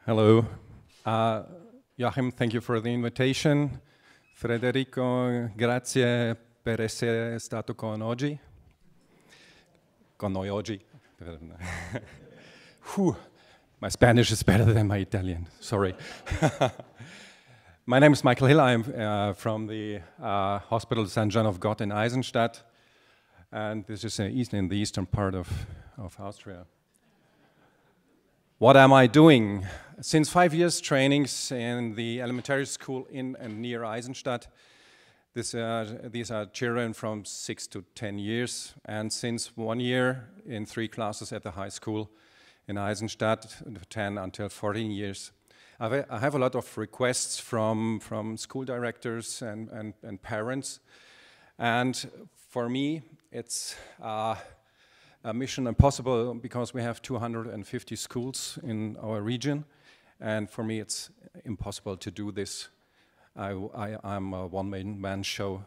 Hello. Joachim, thank you for the invitation. Federico, grazie per essere stato con oggi. Con noi oggi. My Spanish is better than my Italian, sorry. My name is Michael Hill. I'm from the Hospital St. John of God in Eisenstadt. And this is in the eastern part of Austria. What am I doing? Since 5 years trainings in the elementary school in and near Eisenstadt. These are children from 6 to 10 years, and since 1 year in 3 classes at the high school in Eisenstadt, 10 until 14 years. I have a lot of requests from school directors and parents, and for me it's a mission impossible because we have 250 schools in our region, and for me it's impossible to do this. I'm a one-man show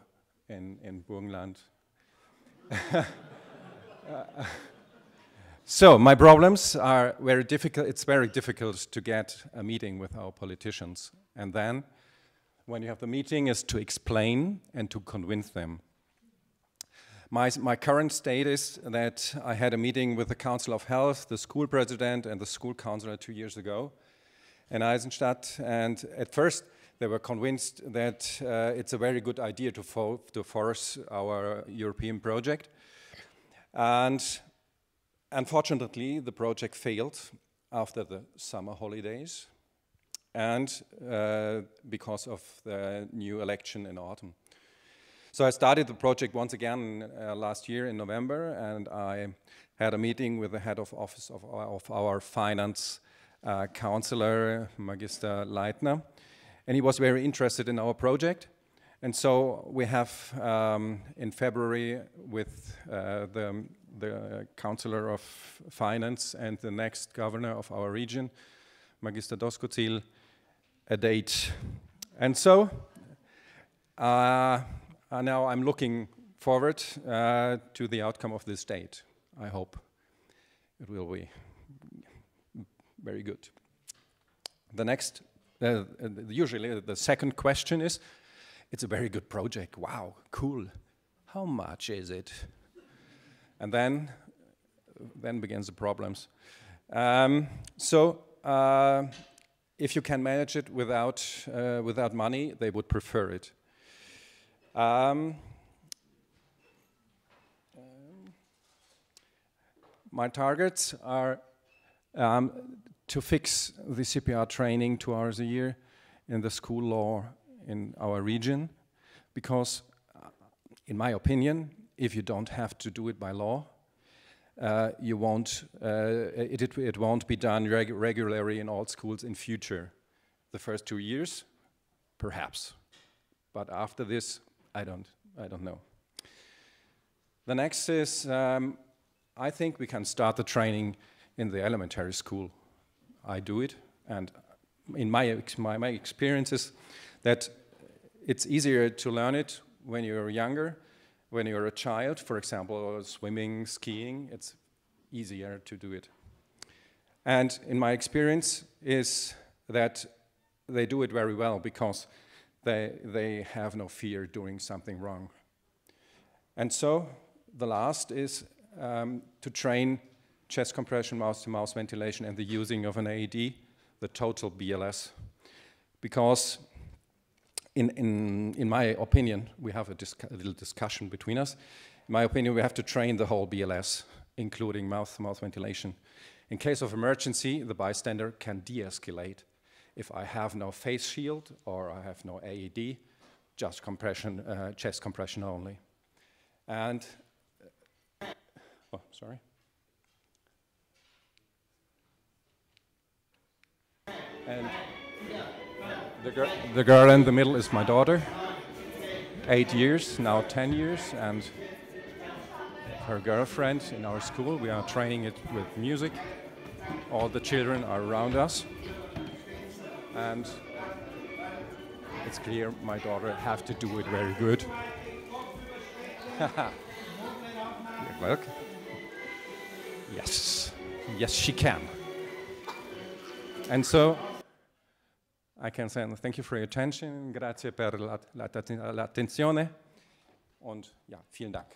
in Burgenland. So my problems are very difficult. It's very difficult to get a meeting with our politicians, and then when you have the meeting is to explain and to convince them. My current state is that I had a meeting with the Council of Health, the school president, and the school councillor 2 years ago in Eisenstadt. And at first, they were convinced that it's a very good idea to force our European project. And unfortunately, the project failed after the summer holidays and because of the new election in autumn. So I started the project once again last year in November, and I had a meeting with the head of office of our finance counselor, Magister Leitner, and he was very interested in our project. And so we have in February with the counselor of finance and the next governor of our region, Magister Doskozil, a date. And so now I'm looking forward to the outcome of this date. I hope it will be very good. The next, usually the second question is, it's a very good project, wow, cool. How much is it? And then begins the problems. If you can manage it without money, they would prefer it. My targets are to fix the CPR training 2 hours a year in the school law in our region, because in my opinion, if you don't have to do it by law, it won't be done regularly in all schools in future. The first 2 years, perhaps, but after this, I don't know. The next is, I think we can start the training in the elementary school. I do it, and in my experience is that it's easier to learn it when you're younger, when you're a child, for example, swimming, skiing, it's easier to do it. And in my experience is that they do it very well because they have no fear doing something wrong. And so the last is to train chest compression, mouth-to-mouth ventilation, and the using of an AED, the total BLS. Because in my opinion, we have a little discussion between us. In my opinion, we have to train the whole BLS, including mouth-to-mouth ventilation. In case of emergency, the bystander can de-escalate. If I have no face shield or I have no AED, just compression, chest compression only. And, oh, sorry. And the girl in the middle is my daughter, 8 years, now 10 years, and her girlfriend in our school. We are training it with music. All the children are around us. And it's clear my daughter have to do it very good. You're welcome. Yes, yes she can. And so I can say thank you for your attention, grazie per l'attenzione und ja, vielen Dank.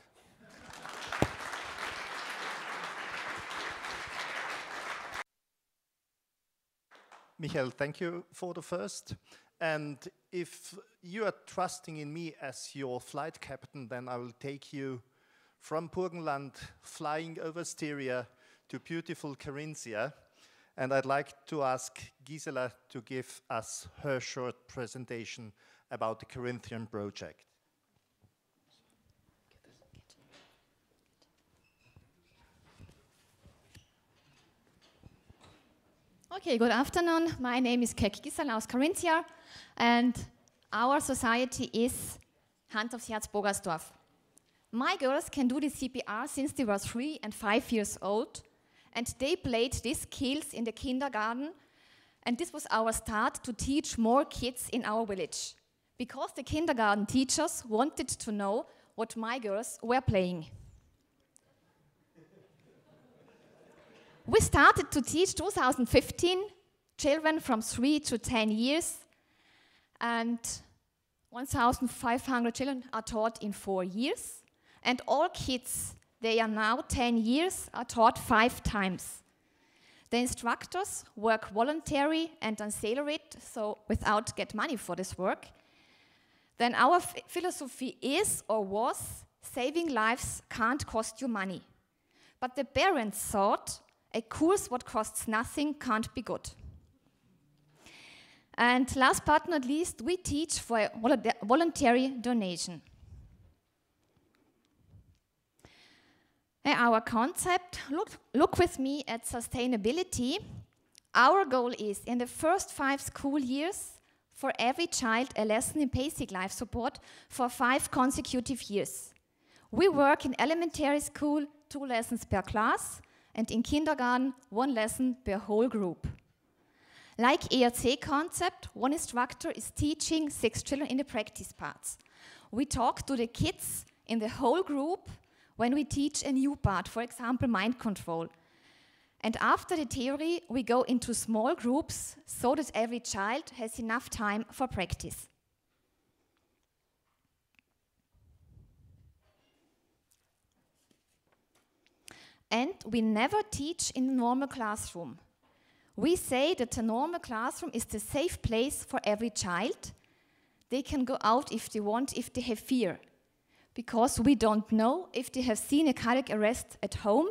Michael, thank you for the first. And if you are trusting in me as your flight captain, then I will take you from Burgenland, flying over Styria to beautiful Carinthia. And I'd like to ask Gisela to give us her short presentation about the Corinthian project. Okay, good afternoon. My name is Gisela aus Carinthia, and our society is Hand aufs Herz Bogersdorf. My girls can do the CPR since they were 3 and 5 years old, and they played these skills in the kindergarten, and this was our start to teach more kids in our village, because the kindergarten teachers wanted to know what my girls were playing. We started to teach 2015 children from 3 to 10 years, and 1,500 children are taught in 4 years, and all kids, they are now 10 years, are taught 5 times. The instructors work voluntary and unsalaried, so without get money for this work. Then our philosophy is or was, saving lives can't cost you money. But the parents thought, a course what costs nothing can't be good. And last but not least, we teach for a voluntary donation. Our concept, look with me at sustainability. Our goal is, in the first 5 school years, for every child a lesson in basic life support for 5 consecutive years. We work in elementary school 2 lessons per class, and in kindergarten 1 lesson per whole group. Like ERC concept, 1 instructor is teaching 6 children in the practice parts. We talk to the kids in the whole group when we teach a new part, for example, mind control. And after the theory, we go into small groups so that every child has enough time for practice. And we never teach in a normal classroom. We say that a normal classroom is the safe place for every child. They can go out if they want, if they have fear. Because we don't know if they have seen a cardiac arrest at home,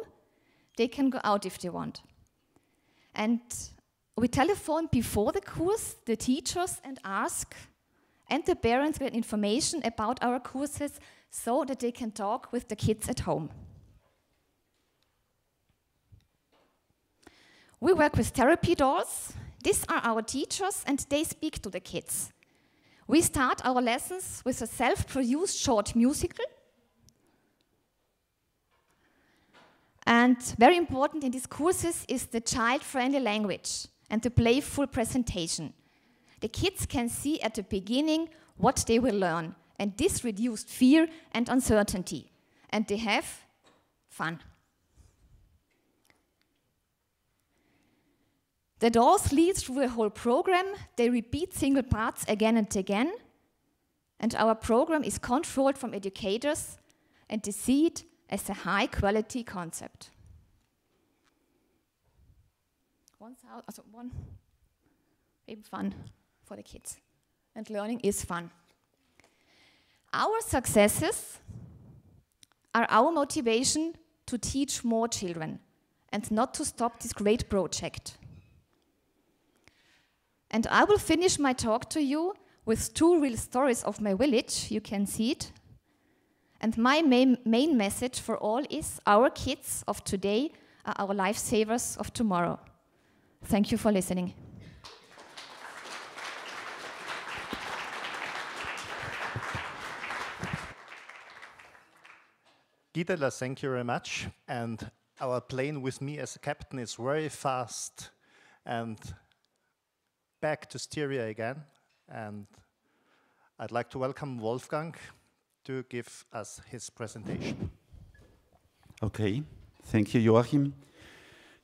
they can go out if they want. And we telephone before the course the teachers and ask, and the parents get information about our courses so that they can talk with the kids at home. We work with therapy dolls. These are our teachers, and they speak to the kids. We start our lessons with a self-produced short musical. And very important in these courses is the child-friendly language and the playful presentation. The kids can see at the beginning what they will learn, and this reduced fear and uncertainty. And they have fun. The dolls lead through the whole program. They repeat single parts again and again. And our program is controlled from educators, and they see it as a high-quality concept. Even fun for the kids. And learning is fun. Our successes are our motivation to teach more children and not to stop this great project. And I will finish my talk to you with 2 real stories of my village. You can see it. And my main message for all is our kids of today are our lifesavers of tomorrow. Thank you for listening. Gisela, thank you very much. And our plane with me as a captain is very fast. And back to Styria again, and I'd like to welcome Wolfgang to give us his presentation. Okay, thank you, Joachim.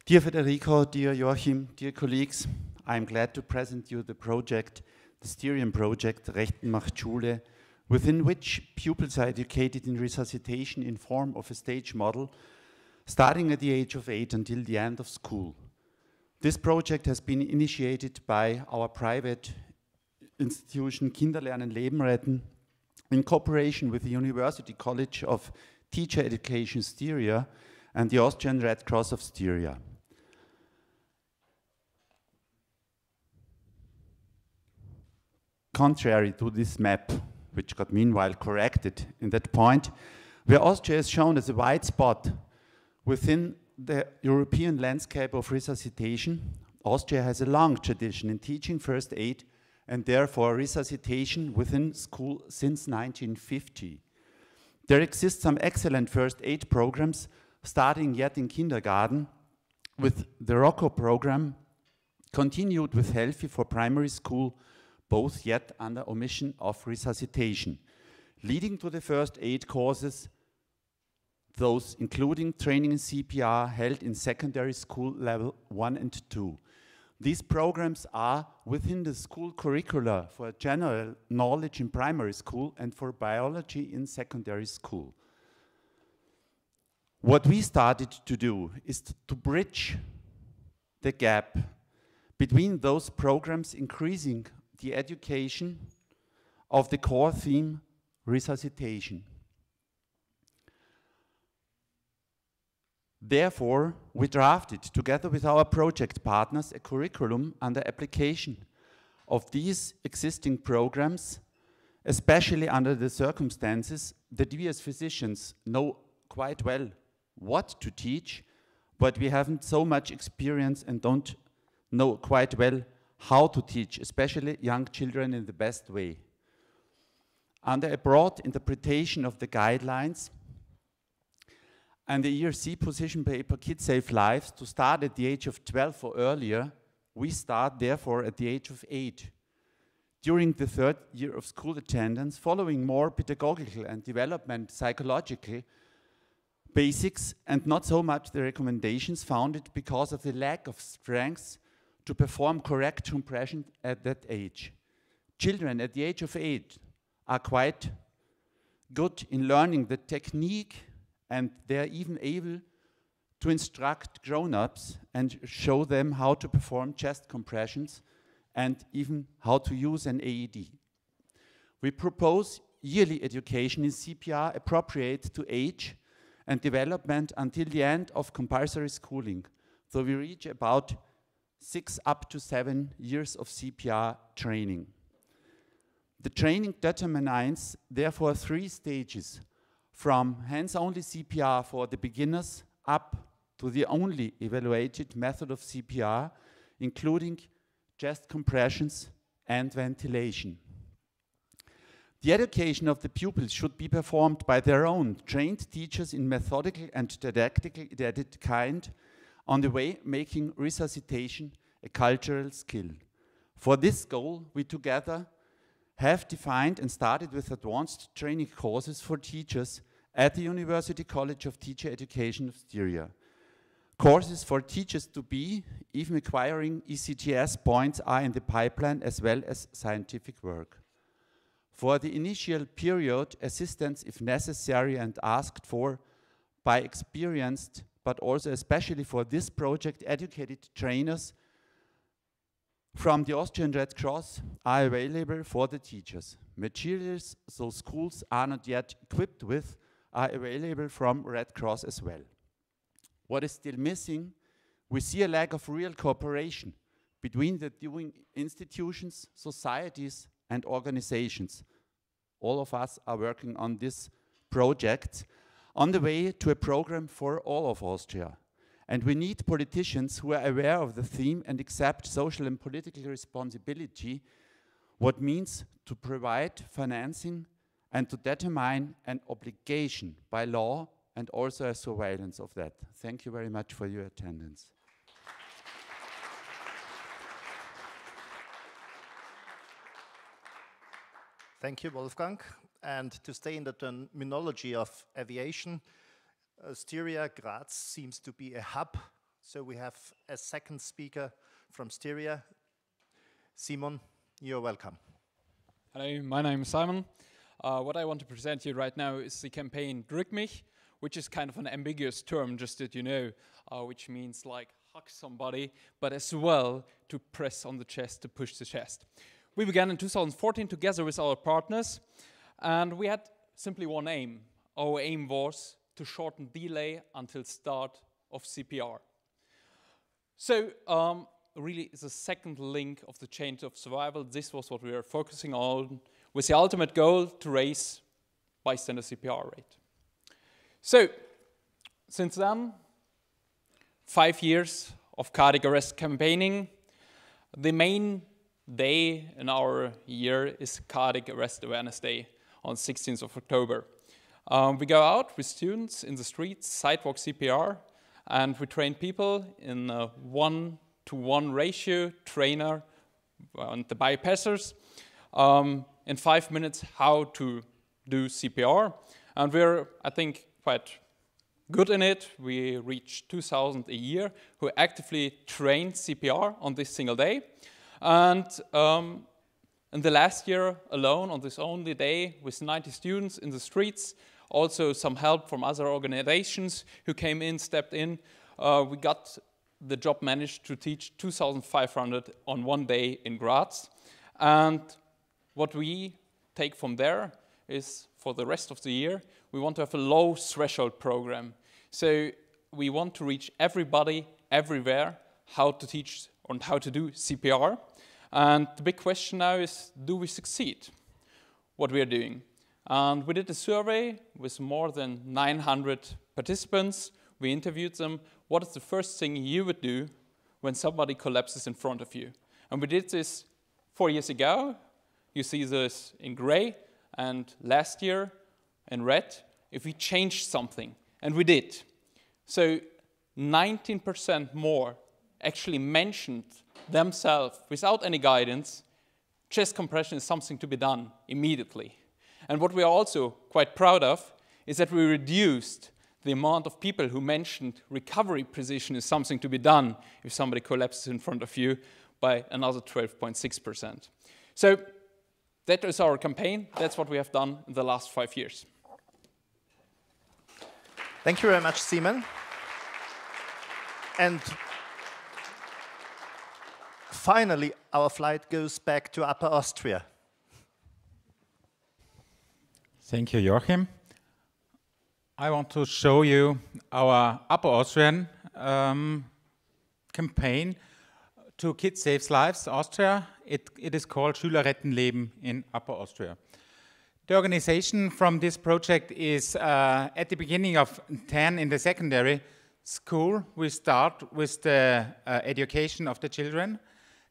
Dear Federico, dear Joachim, dear colleagues, I'm glad to present you the project, the Styrian project, Rechten macht Schule, within which pupils are educated in resuscitation in form of a stage model, starting at the age of 8 until the end of school. This project has been initiated by our private institution Kinderlernen Leben retten in cooperation with the University College of Teacher Education Styria and the Austrian Red Cross of Styria. Contrary to this map, which got meanwhile corrected in that point, where Austria is shown as a white spot within the European landscape of resuscitation, Austria has a long tradition in teaching first aid and therefore resuscitation within school since 1950. There exist some excellent first aid programs starting yet in kindergarten with the Rocco program, continued with Healthy for primary school, both yet under omission of resuscitation, leading to the first aid courses, those including training in CPR held in secondary school level 1 and 2. These programs are within the school curricula for general knowledge in primary school and for biology in secondary school. What we started to do is to bridge the gap between those programs, increasing the education of the core theme, resuscitation. Therefore, we drafted, together with our project partners, a curriculum under application of these existing programs, especially under the circumstances that we as physicians know quite well what to teach, but we haven't so much experience and don't know quite well how to teach, especially young children, in the best way. Under a broad interpretation of the guidelines and the ERC position paper Kids Save Lives, to start at the age of 12 or earlier, we start therefore at the age of 8. During the 3rd year of school attendance, following more pedagogical and development psychological basics and not so much the recommendations founded because of the lack of strength to perform correct compression at that age. Children at the age of 8 are quite good in learning the technique, and they're even able to instruct grown-ups and show them how to perform chest compressions and even how to use an AED. We propose yearly education in CPR appropriate to age and development until the end of compulsory schooling, so we reach about 6 up to 7 years of CPR training. The training determines therefore 3 stages, from hands-only CPR for the beginners up to the only evaluated method of CPR, including chest compressions and ventilation. The education of the pupils should be performed by their own trained teachers in methodical and didactically edited kind, on the way making resuscitation a cultural skill. For this goal, we together have defined and started with advanced training courses for teachers at the University College of Teacher Education of Styria. Courses for teachers to be, even acquiring ECTS points, are in the pipeline, as well as scientific work. For the initial period, assistance, if necessary and asked for by experienced, but also especially for this project, educated trainers from the Austrian Red Cross are available for the teachers. Materials those schools are not yet equipped with are available from Red Cross as well. What is still missing? We see a lack of real cooperation between the doing institutions, societies, and organizations. All of us are working on this project on the way to a program for all of Austria. And we need politicians who are aware of the theme and accept social and political responsibility, what means to provide financing and to determine an obligation by law and also a surveillance of that. Thank you very much for your attendance. Thank you, Wolfgang. And to stay in the terminology of aviation, Styria Graz seems to be a hub. So we have a second speaker from Styria. Simon, you're welcome. Hello, my name is Simon. What I want to present you right now is the campaign Drück mich, which is kind of an ambiguous term, just that you know, which means like hug somebody, but as well to press on the chest, to push the chest. We began in 2014 together with our partners, and we had simply one aim. Our aim was to shorten delay until start of CPR. So, really is a second link of the chain of survival. This was what we were focusing on, with the ultimate goal to raise bystander CPR rate. So, since then, 5 years of cardiac arrest campaigning. The main day in our year is Cardiac Arrest Awareness Day on 16th of October. We go out with students in the streets, sidewalk CPR, and we train people in a 1-to-1 ratio, trainer and the bypassers, in 5 minutes how to do CPR. And we're, I think, quite good in it. We reach 2,000 a year who actively train CPR on this single day. And in the last year alone, on this only day, with 90 students in the streets, also some help from other organizations who came in, stepped in, we got the job managed to teach 2,500 on one day in Graz. And what we take from there is, for the rest of the year, we want to have a low threshold program. So we want to reach everybody, everywhere, how to teach and how to do CPR. And the big question now is, do we succeed what we are doing? And we did a survey with more than 900 participants. We interviewed them. What is the first thing you would do when somebody collapses in front of you? And we did this 4 years ago. You see this in gray, and last year in red, if we changed something. And we did. So 19% more actually mentioned themselves without any guidance, chest compression is something to be done immediately. And what we are also quite proud of is that we reduced the amount of people who mentioned recovery position is something to be done if somebody collapses in front of you by another 12.6%. So that is our campaign. That's what we have done in the last 5 years. Thank you very much, Simon. And finally, our flight goes back to Upper Austria. Thank you, Joachim. I want to show you our Upper Austrian campaign to Kids Saves Lives Austria. It is called Schüler retten Leben in Upper Austria. The organization from this project is at the beginning of 10 in the secondary school. We start with the education of the children.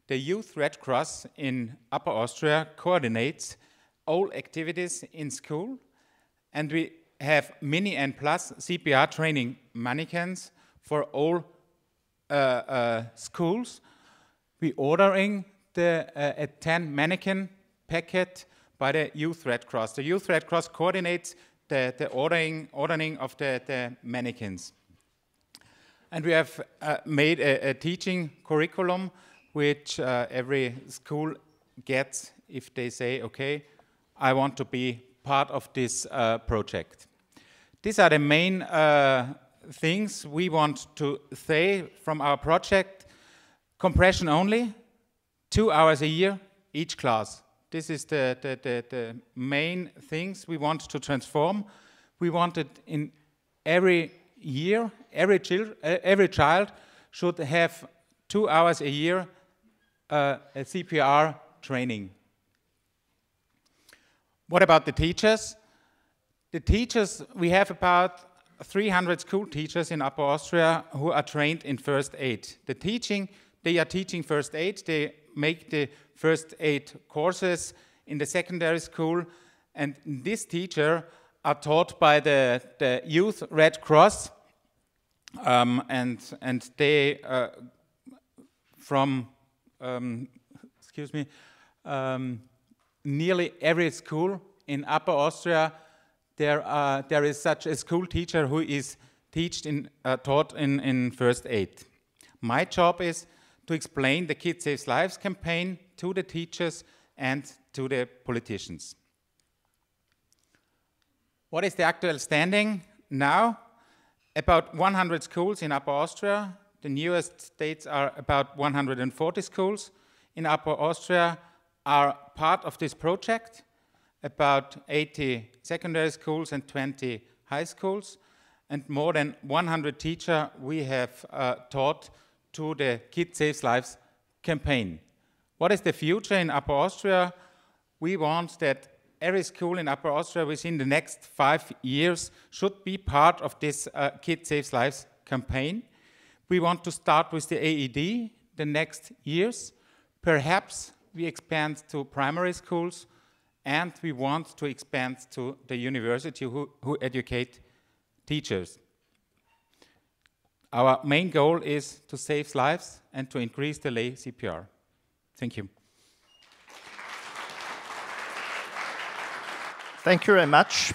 The Youth Red Cross in Upper Austria coordinates all activities in school, and we have mini and plus CPR training mannequins for all schools. We ordering a 10 mannequin packet by the Youth Red Cross. The Youth Red Cross coordinates the ordering of the mannequins. And we have made a teaching curriculum which every school gets if they say, okay, I want to be part of this project. These are the main things we want to say from our project. Compression only, 2 hours a year, each class. This is the main things we want to transform. We want it in every year, every child should have 2 hours a year a CPR training. What about the teachers? The teachers, we have about 300 school teachers in Upper Austria who are trained in first aid. They are teaching first aid. They make the first aid courses in the secondary school, and these teachers are taught by the Youth Red Cross, and they from nearly every school in Upper Austria, there is such a school teacher who is taught in first aid. My job is to explain the Kids Saves Lives campaign to the teachers and to the politicians. What is the actual standing now? About 100 schools in Upper Austria. The newest states are about 140 schools in Upper Austria are part of this project. About 80 secondary schools and 20 high schools. And more than 100 teachers we have taught to the Kids Saves Lives campaign. What is the future in Upper Austria? We want that every school in Upper Austria within the next 5 years should be part of this Kids Saves Lives campaign. We want to start with the AED the next years. Perhaps we expand to primary schools, and we want to expand to the university who educate teachers. Our main goal is to save lives and to increase the lay CPR. Thank you. Thank you very much.